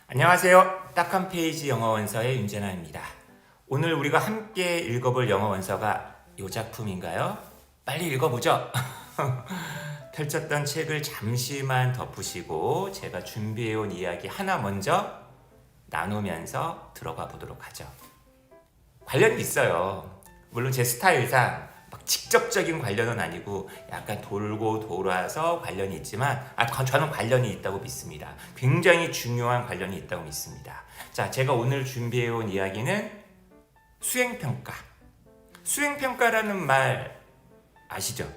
안녕하세요. 딱 한 페이지 영어 원서의 윤재나입니다. 오늘 우리가 함께 읽어볼 영어 원서가 이 작품인가요? 빨리 읽어보죠. 펼쳤던 책을 잠시만 덮으시고 제가 준비해온 이야기 하나 먼저 나누면서 들어가 보도록 하죠. 관련이 있어요. 물론 제 스타일상 막 직접적인 관련은 아니고 약간 돌고 돌아서 관련이 있지만 저는 관련이 있다고 믿습니다. 굉장히 중요한 관련이 있다고 믿습니다. 자, 제가 오늘 준비해온 이야기는 수행평가. 수행평가라는 말 아시죠?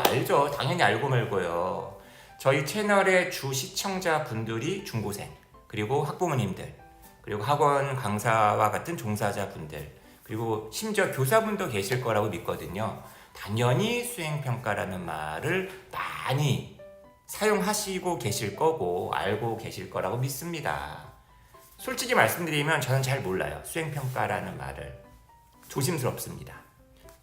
알죠. 당연히 알고 말고요. 저희 채널의 주 시청자분들이 중고생, 그리고 학부모님들, 그리고 학원 강사와 같은 종사자분들, 그리고 심지어 교사분도 계실 거라고 믿거든요. 당연히 수행평가라는 말을 많이 사용하시고 계실 거고 알고 계실 거라고 믿습니다. 솔직히 말씀드리면 저는 잘 몰라요. 수행평가라는 말을. 조심스럽습니다.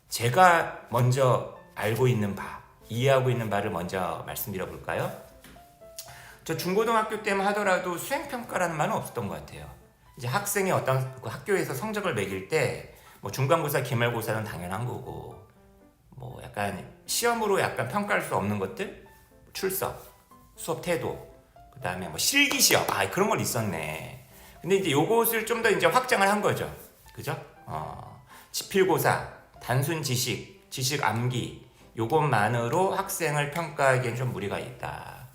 제가 먼저 알고 있는 바, 이해하고 있는 바를 먼저 말씀드려 볼까요? 저 중고등학교 때만 하더라도 수행평가라는 말은 없었던 것 같아요. 이제 학생이 어떤 그 학교에서 성적을 매길 때 뭐 중간고사, 기말고사는 당연한 거고, 뭐 약간 시험으로 약간 평가할 수 없는 것들, 출석, 수업 태도, 그 다음에 뭐 실기 시험, 그런 건 있었네. 근데 이제 요것을 좀 더 이제 확장을 한 거죠, 그죠? 지필고사, 단순 지식 암기, 요것만으로 학생을 평가하기엔 좀 무리가 있다.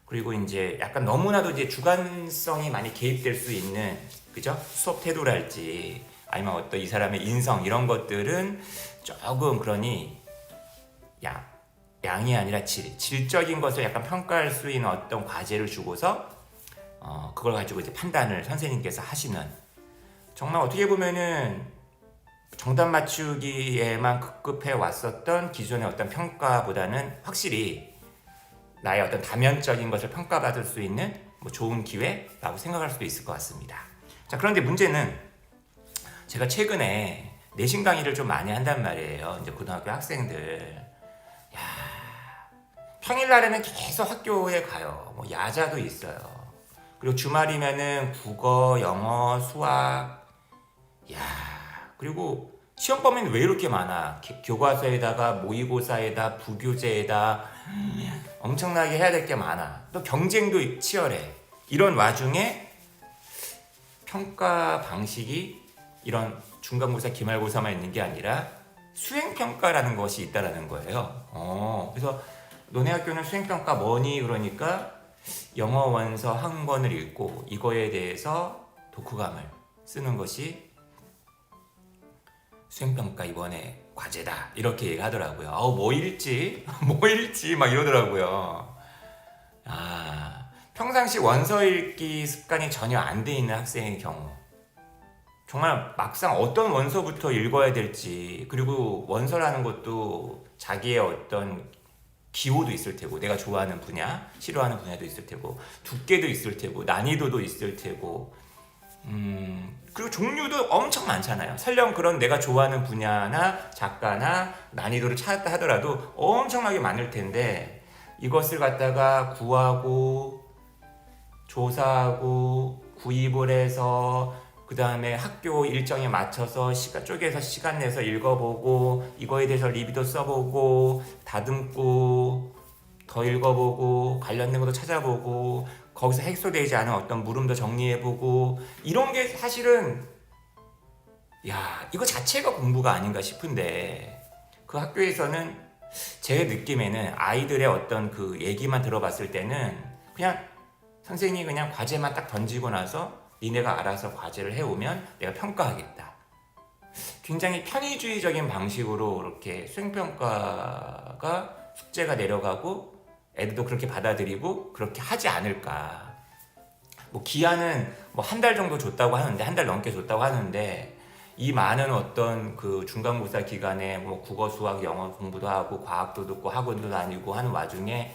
그리고 이제 약간 너무나도 이제 주관성이 많이 개입될 수 있는, 그죠? 수업 태도랄지 아니면 어떤 이 사람의 인성 이런 것들은 조금 그러니 양이 아니라 질적인 것을 약간 평가할 수 있는 어떤 과제를 주고서 그걸 가지고 이제 판단을 선생님께서 하시는, 정말 어떻게 보면은 정답 맞추기에만 급급해 왔었던 기존의 어떤 평가보다는 확실히 나의 어떤 다면적인 것을 평가받을 수 있는 뭐 좋은 기회라고 생각할 수도 있을 것 같습니다. 자, 그런데 문제는 제가 최근에 내신 강의를 좀 많이 한단 말이에요. 이제 고등학교 학생들. 평일날에는 계속 학교에 가요. 뭐 야자도 있어요. 그리고 주말이면은 국어, 영어, 수학. 그리고 시험 범위는 왜 이렇게 많아? 교과서에다가 모의고사에다 부교재에다 엄청나게 해야 될 게 많아. 또 경쟁도 치열해. 이런 와중에 평가 방식이 이런 중간고사, 기말고사만 있는 게 아니라 수행평가라는 것이 있다라는 거예요. 그래서 너네 학교는 수행평가 뭐니? 그러니까 영어 원서 한 권을 읽고 이거에 대해서 독후감을 쓰는 것이 수행평가 이번에 과제다, 이렇게 얘기하더라고요. 뭐 읽지? 뭐 읽지? 막 이러더라고요. 평상시 원서 읽기 습관이 전혀 안 돼 있는 학생의 경우, 정말 막상 어떤 원서부터 읽어야 될지, 그리고 원서라는 것도 자기의 어떤 기호도 있을 테고, 내가 좋아하는 분야, 싫어하는 분야도 있을 테고, 두께도 있을 테고, 난이도도 있을 테고, 그리고 종류도 엄청 많잖아요. 설령 그런 내가 좋아하는 분야나 작가나 난이도를 찾았다 하더라도 엄청나게 많을 텐데, 이것을 갖다가 구하고 조사하고 구입을 해서 그 다음에 학교 일정에 맞춰서 쪼개서 시간 내서 읽어보고, 이거에 대해서 리뷰도 써보고, 다듬고, 더 읽어보고, 관련된 것도 찾아보고, 거기서 해소되지 않은 어떤 물음도 정리해보고, 이런 게 사실은 이거 자체가 공부가 아닌가 싶은데, 그 학교에서는 제 느낌에는 아이들의 어떤 그 얘기만 들어봤을 때는 그냥 선생님이 그냥 과제만 딱 던지고 나서 니네가 알아서 과제를 해오면 내가 평가하겠다. 굉장히 편의주의적인 방식으로 이렇게 수행평가가 숙제가 내려가고 애들도 그렇게 받아들이고 그렇게 하지 않을까. 뭐 기한은 뭐 한 달 정도 줬다고 하는데, 한 달 넘게 줬다고 하는데, 이 많은 어떤 그 중간고사 기간에 뭐 국어, 수학, 영어 공부도 하고 과학도 듣고 학원도 다니고 하는 와중에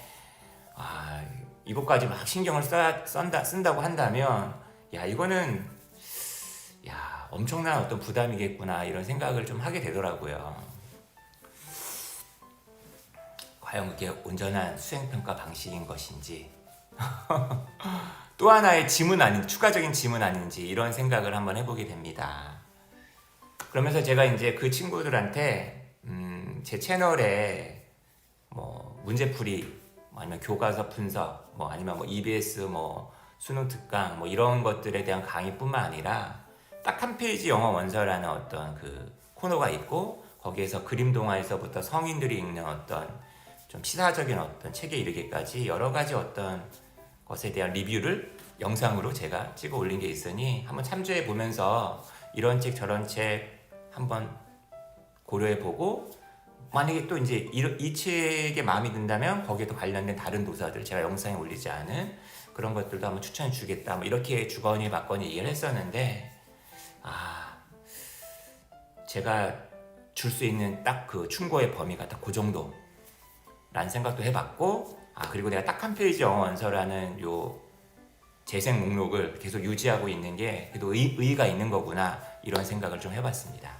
이것까지 막 신경을 쓴다고 한다면 이거는 엄청난 어떤 부담이겠구나, 이런 생각을 좀 하게 되더라고요. 과연 그게 온전한 수행평가 방식인 것인지 또 하나의 짐은 아닌 추가적인 짐은 아닌지 이런 생각을 한번 해보게 됩니다. 그러면서 제가 이제 그 친구들한테 제 채널에 뭐 문제풀이 뭐 아니면 교과서 분석 뭐 아니면 뭐 EBS 뭐 수능 특강 뭐 이런 것들에 대한 강의뿐만 아니라 딱 한 페이지 영어 원서라는 어떤 그 코너가 있고 거기에서 그림 동화에서부터 성인들이 읽는 어떤 좀 시사적인 어떤 책에 이르기까지 여러 가지 어떤 것에 대한 리뷰를 영상으로 제가 찍어 올린 게 있으니 한번 참조해 보면서 이런 책 저런 책 한번 고려해 보고 만약에 또 이제 이 책에 마음이 든다면 거기에 또 관련된 다른 도서들 제가 영상에 올리지 않은 그런 것들도 한번 추천해 주겠다 뭐 이렇게 주거니 받거니 얘기를 했었는데 제가 줄 수 있는 딱 그 충고의 범위가 딱 그 정도 라는 생각도 해봤고 그리고 내가 딱 한 페이지 영어 원서라는 요 재생 목록을 계속 유지하고 있는 게 그래도 의의가 있는 거구나 이런 생각을 좀 해봤습니다.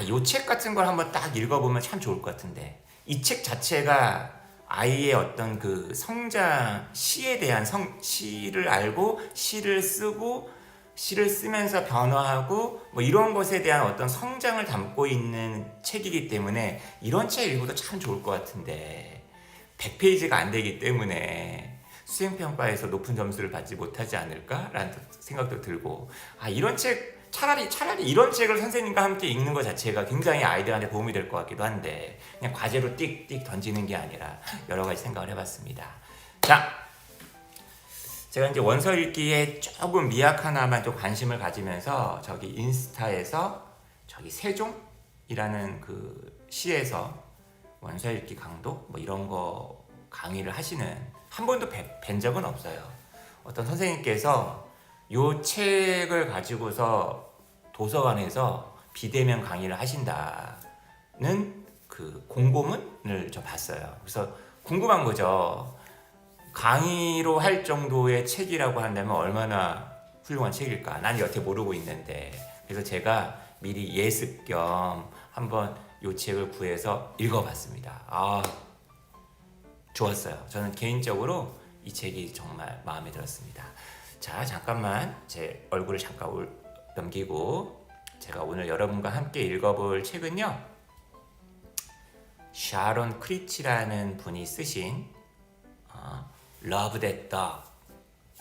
요 책 같은 걸 한번 딱 읽어보면 참 좋을 것 같은데 이 책 자체가 아이의 어떤 그 성장 시에 대한 시를 알고 시를 쓰고 시를 쓰면서 변화하고 뭐 이런 것에 대한 어떤 성장을 담고 있는 책이기 때문에 이런 책 읽어도 참 좋을 것 같은데 100페이지가 안 되기 때문에 수행평가에서 높은 점수를 받지 못하지 않을까라는 생각도 들고 이런 책 차라리 이런 책을 선생님과 함께 읽는 것 자체가 굉장히 아이들한테 도움이 될 것 같기도 한데 그냥 과제로 띡띡 던지는 게 아니라 여러 가지 생각을 해봤습니다. 자, 제가 이제 원서 읽기에 조금 미약하나만 좀 관심을 가지면서 저기 인스타에서 저기 세종이라는 그 시에서 원서 읽기 강도 뭐 이런 거 강의를 하시는 한 번도 뵌 적은 없어요. 어떤 선생님께서 요 책을 가지고서 도서관에서 비대면 강의를 하신다는 그 공고문을 저 봤어요. 그래서 궁금한 거죠. 강의로 할 정도의 책이라고 한다면 얼마나 훌륭한 책일까? 난 여태 모르고 있는데. 그래서 제가 미리 예습 겸 한번 요 책을 구해서 읽어봤습니다. 좋았어요. 저는 개인적으로 이 책이 정말 마음에 들었습니다. 자, 잠깐만 제 얼굴을 잠깐 넘기고 제가 오늘 여러분과 함께 읽어볼 책은요, 샤론 크리치라는 분이 쓰신 Love That Dog,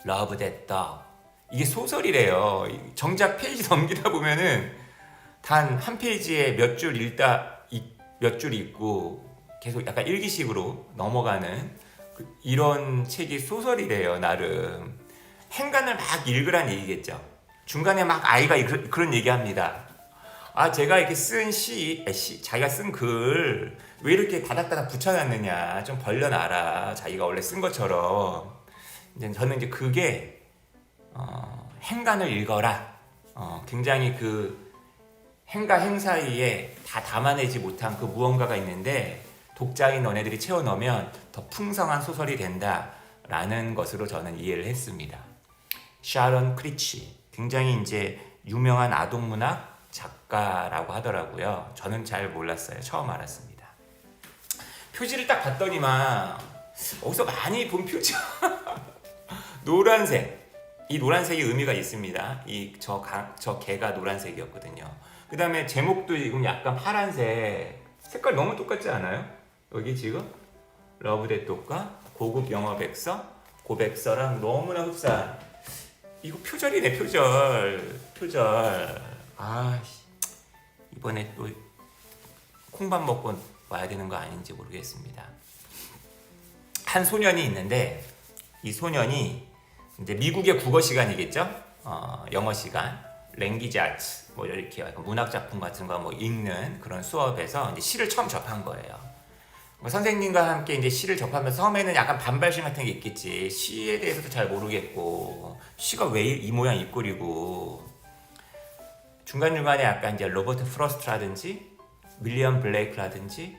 Love That Dog. 이게 소설이래요. 정작 페이지 넘기다 보면은 단 한 페이지에 몇 줄 몇 줄 읽고 계속 약간 일기식으로 넘어가는 이런 책이 소설이래요. 나름 행간을 막 읽으란 얘기겠죠. 중간에 막 아이가 그런 얘기합니다. 제가 이렇게 쓴 자기가 쓴 글 왜 이렇게 다닥다닥 붙여놨느냐, 좀 벌려놔라, 자기가 원래 쓴 것처럼. 이제 저는 이제 그게 행간을 읽어라, 굉장히 그 행과 행 사이에 다 담아내지 못한 그 무언가가 있는데 독자인 너네들이 채워 넣으면 더 풍성한 소설이 된다라는 것으로 저는 이해를 했습니다. 샤론 크리치, 굉장히 이제 유명한 아동문학 작가라고 하더라고요. 저는 잘 몰랐어요. 처음 알았습니다. 표지를 딱 봤더니만 어디서 많이 본 표지. 노란색. 이 노란색이 의미가 있습니다. 저 개가 노란색이었거든요. 그 다음에 제목도 지금 약간 파란색. 색깔 너무 똑같지 않아요? 여기 지금 러브댓독과 고급 영어 백서, 고백서랑 너무나 흡사한. 이거 표절이네, 표절. 이번에 또 콩밥 먹고 와야 되는 거 아닌지 모르겠습니다. 한 소년이 있는데 이 소년이 이제 미국의 국어 시간이겠죠? 영어 시간, 랭귀지 아츠 뭐 이렇게 문학 작품 같은 거 뭐 읽는 그런 수업에서 이제 시를 처음 접한 거예요. 선생님과 함께 이제 시를 접하면서 처음에는 약간 반발심 같은 게 있겠지. 시에 대해서도 잘 모르겠고 시가 왜 이 모양 이 꼴이고 중간중간에 약간 이제 로버트 프로스트라든지 윌리엄 블레이크라든지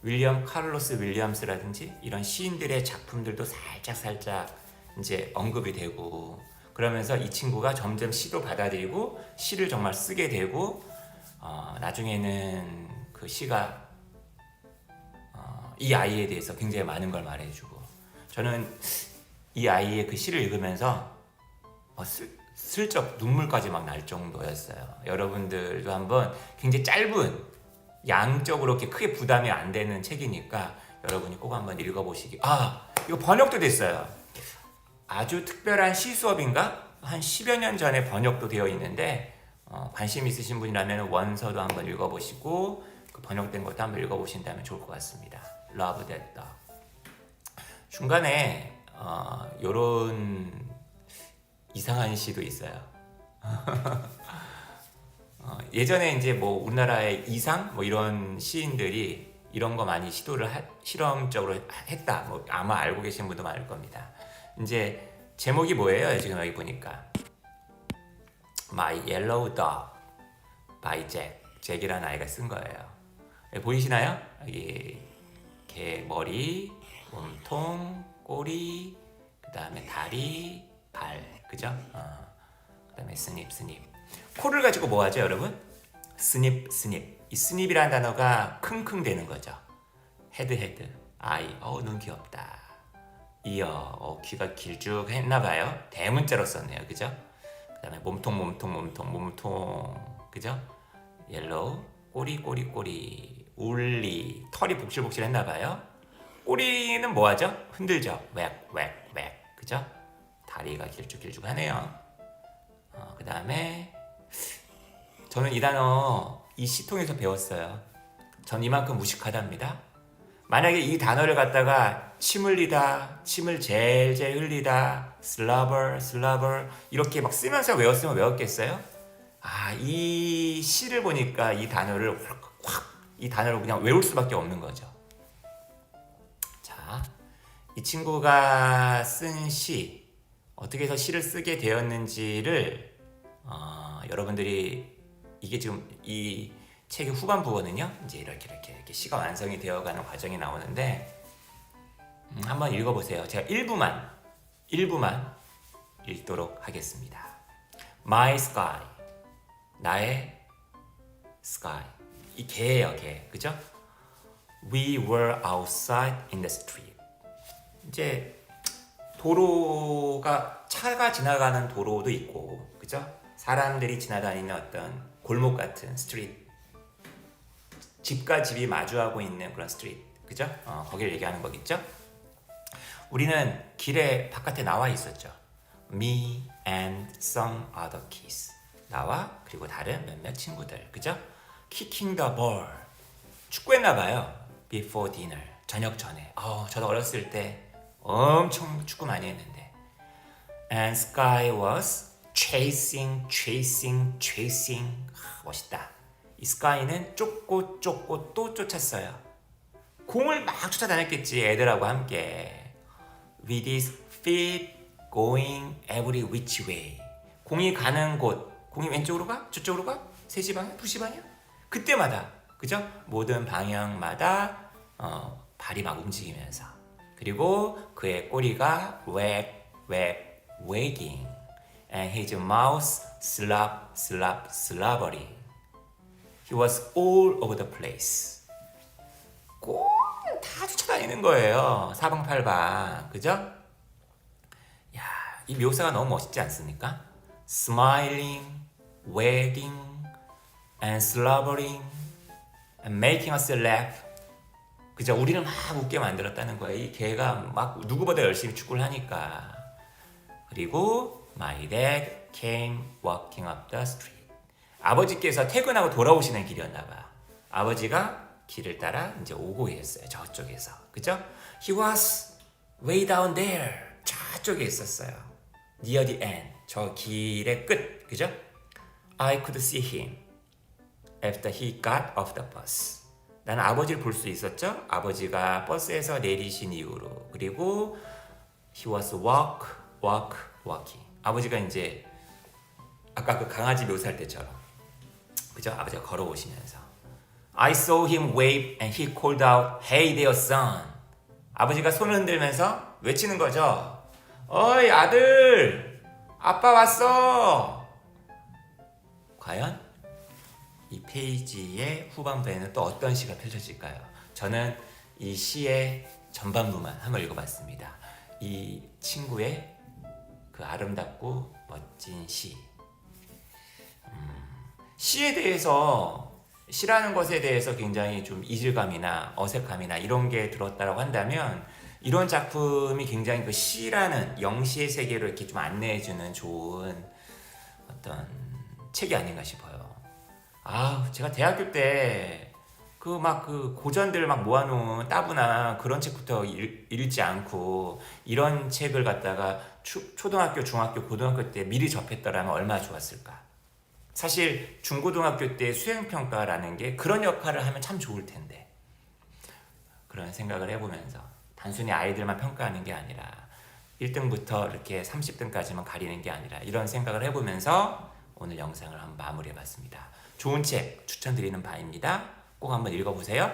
윌리엄 카를로스 윌리엄스라든지 이런 시인들의 작품들도 살짝 이제 언급이 되고 그러면서 이 친구가 점점 시도 받아들이고 시를 정말 쓰게 되고 나중에는 그 시가 이 아이에 대해서 굉장히 많은 걸 말해주고 저는 이 아이의 그 시를 읽으면서 슬쩍 눈물까지 막 날 정도였어요. 여러분들도 한번 굉장히 짧은 양적으로 이렇게 크게 부담이 안 되는 책이니까 여러분이 꼭 한번 읽어보시기. 이거 번역도 됐어요. 아주 특별한 시 수업인가? 한 10여 년 전에 번역도 되어 있는데 관심 있으신 분이라면 원서도 한번 읽어보시고 그 번역된 것도 한번 읽어보신다면 좋을 것 같습니다. Love That Dog. 중간에 요런 이상한 시도 있어요. 예전에 이제 뭐 우리나라의 이상 뭐 이런 시인들이 이런 거 많이 시도를 실험적으로 했다. 뭐 아마 알고 계신 분도 많을 겁니다. 이제 제목이 뭐예요? 지금 여기 보니까 My Yellow Dog by Jack. 잭이라는 아이가 쓴 거예요. 보이시나요? 여기 개 머리, 몸통, 꼬리, 그 다음에 다리, 발, 그죠? 그 다음에 스닙. 코를 가지고 뭐 하죠, 여러분? 스닙. 이 스닙이라는 단어가 킁킁대는 거죠. 헤드, 아이, 눈 귀엽다. 이어, 귀가 길쭉했나봐요. 대문자로 썼네요, 그죠? 그 다음에 몸통, 그죠? 옐로우, 꼬리, 울리, 털이 복실복실했나봐요. 꼬리는 뭐 하죠? 흔들죠. 웩, 그죠? 다리가 길쭉하네요. 그 다음에 저는 이 단어 이 시통에서 배웠어요. 전 이만큼 무식하답니다. 만약에 이 단어를 갖다가 침 흘리다, 침을 젤젤 흘리다, 슬러버 이렇게 막 쓰면서 외웠으면 외웠겠어요? 이 시를 보니까 이 단어를 이 단어를 그냥 외울 수밖에 없는 거죠. 자, 이 친구가 쓴 시, 어떻게 해서 시를 쓰게 되었는지를 여러분들이 이게 지금 이 책의 후반 부분은요, 이제 이렇게 시가 완성이 되어가는 과정이 나오는데 한번 읽어보세요. 제가 일부만 읽도록 하겠습니다. My sky, 나의 sky. 이 개예요, 개. 그죠? We were outside in the street. 이제 도로가 차가 지나가는 도로도 있고, 그죠? 사람들이 지나다니는 어떤 골목 같은 스트리트, 집과 집이 마주하고 있는 그런 스트리트, 그죠? 거기를 얘기하는 거겠죠? 우리는 길에 바깥에 나와 있었죠. Me and some other kids. 나와 그리고 다른 몇몇 친구들, 그죠? Kicking the ball. 축구했나봐요. Before dinner. 저녁 전에. 저도 어렸을 때 엄청 축구 많이 했는데. And Sky was chasing. 멋있다. 이 Sky는 쫓고 또 쫓았어요. 공을 막 쫓아다녔겠지, 애들하고 함께. With his feet going every which way. 공이 가는 곳, 공이 왼쪽으로 가? 저쪽으로 가? 3시 방향? 2시 방향? 그때마다, 그죠? 모든 방향마다 발이 막 움직이면서, 그리고 그의 꼬리가 wagging and his mouth slobbering. He was all over the place. 꼭 다 쫓아다니는 거예요. 사방팔방, 그죠? 야, 이 묘사가 너무 멋있지 않습니까? Smiling, wagging, and slobbering, and making us laugh. 그죠? 우리는 막 웃게 만들었다는 거예요. 이 개가 막 누구보다 열심히 축구를 하니까. 그리고 my dad came walking up the street. 아버지께서 퇴근하고 돌아오시는 길이었나 봐. 아버지가 길을 따라 이제 오고 계셨어요. 저쪽에서. 그죠? He was way down there. 저쪽에 있었어요. Near the end. 저 길의 끝. 그죠? I could see him after he got off the bus. 나는 아버지를 볼 수 있었죠? 아버지가 버스에서 내리신 이후로. 그리고 he was walking. 아버지가 이제 아까 그 강아지 묘사할 때처럼, 그죠? 아버지가 걸어오시면서 I saw him wave and he called out, "Hey there, son." 아버지가 손을 흔들면서 외치는 거죠. 어이 아들, 아빠 왔어. 과연 이 페이지의 후반부에는 또 어떤 시가 펼쳐질까요? 저는 이 시의 전반부만 한번 읽어봤습니다. 이 친구의 그 아름답고 멋진 시. 시에 대해서, 시라는 것에 대해서 굉장히 좀 이질감이나 어색함이나 이런 게 들었다라고 한다면, 이런 작품이 굉장히 그 시라는 영시의 세계로 이렇게 좀 안내해주는 좋은 어떤 책이 아닌가 싶어요. 제가 대학교 때 그 고전들 막 모아놓은 따분한 그런 책부터 읽지 않고 이런 책을 갖다가 초등학교, 중학교, 고등학교 때 미리 접했더라면 얼마나 좋았을까. 사실 중고등학교 때 수행평가라는 게 그런 역할을 하면 참 좋을 텐데, 그런 생각을 해보면서 단순히 아이들만 평가하는 게 아니라 1등부터 이렇게 30등까지만 가리는 게 아니라 이런 생각을 해보면서 오늘 영상을 한번 마무리해봤습니다. 좋은 책 추천드리는 바입니다. 꼭 한번 읽어보세요.